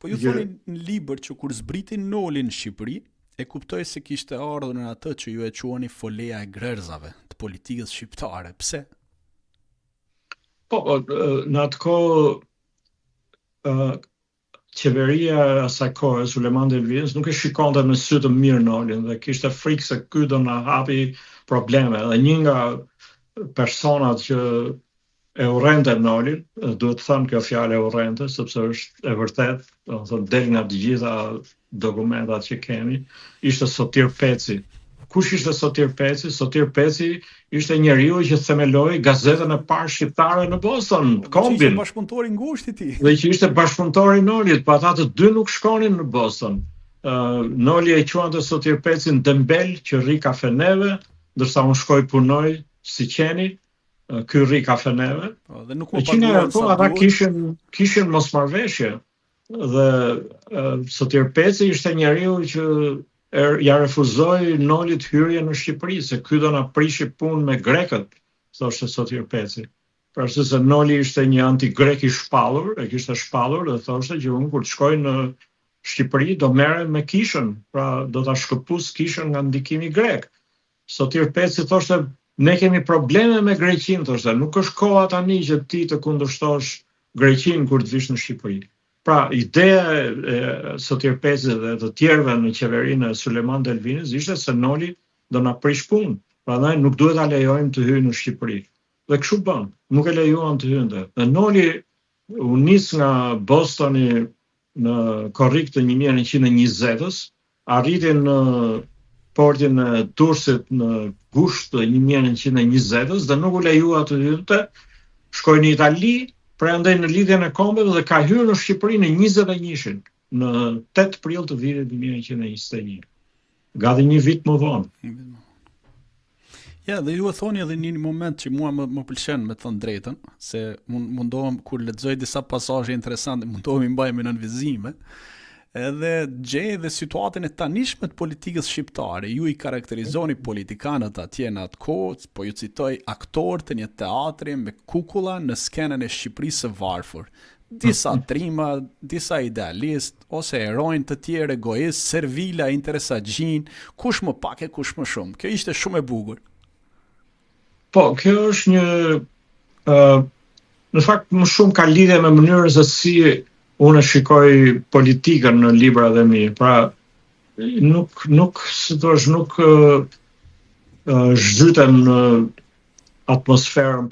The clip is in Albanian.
Po ju thoni në libër që kur zbriti Noli në Shqipëri, e kuptoj se kishte ardhur në atë që ju e quani foleja e grerzave të politikës shqiptare. Pse? Po, në atë kohë qeveria asaj kohe, Sulejman Delvinës, nuk e shikonte me sy të mirë Nolin dhe kishte frikë se ky do na hapi probleme. Dhe një nga personat që e urrente Nolin, duhet të thënë kjo fjalë e urrente, sepse është e vërtet, do të thonë del nga të gjitha dokumentat që kemi, ishte Sotir Peci. Kush ishte Sotir Peci? Sotir Peci ishte njeriu që themeloi gazetën e parë shqiptare në Boston, Kombin. Që ishte bashkëpunëtori i ngushtë i tij. Dhe që ishte bashkëpunëtori i Nolit, po ata të dy nuk shkonin në Boston. Noli e quante Sotir Pecin dembel që rri kafeneve, ndërsa unë shkoj punoj si qeni, ky rri kafeneve. Dhe nuk më paguan sa ata kishin mosmarrveshje. Dhe Sotir Peci ishte njeriu që ja refuzoi Nolit hyrje në Shqipëri, se ky do na prishi punë me grekët, thoshte Sotir Peci. Për arsye se Noli ishte një anti-grek i shpallur, e kishte shpallur dhe thoshte që unë kur të shkoj në Shqipëri do merrem me kishën, pra do ta shkëpus kishën nga ndikimi grek. Sotir Peci thoshte ne kemi probleme me Greqinë, thoshte, nuk është koha tani që ti të kundërshtosh Greqinë kur të vish në Shqipëri. Pra, ideja e Sotir Peci dhe të tjerëve në qeverinë e Sulejman Delvinës ishte se Noli do na prish punë. Prandaj nuk duhet ta lejojmë të hyjë në Shqipëri. Dhe kështu bën, nuk e lejuan të hynte. Dhe Noli u nis nga Bostoni në korrik të 1920-s, arriti në portin e Durrësit në gusht të 1920-s dhe nuk u lejua të hynte, shkoi në Itali, prandaj në lidhjen e kombeve dhe ka hyrë në Shqipëri në 21-shin, në 8 prill të vitit 1921. Gati një vit më vonë. Ja, dhe ju e thoni edhe një moment që mua më pëlqen me thënë drejtën, se mundohem kur lexoj disa pasazhe interesante, mundohem i mbaj me nënvizime, edhe gjej dhe situatën e tanishme të politikës shqiptare. Ju i karakterizoni politikanët atje në atë kohë, po ju citoj aktor të një teatri me kukulla në skenën e Shqipërisë së varfër. Disa trima, disa idealist, ose herojnë të tjerë egoist, servila, interesagjin, kush më pak e kush më shumë. Kjo ishte shumë e bukur. Po, kjo është një në fakt më shumë ka lidhje me mënyrën se si unë shikoj politikën në librat e mi. Pra, nuk zhytem në atmosferën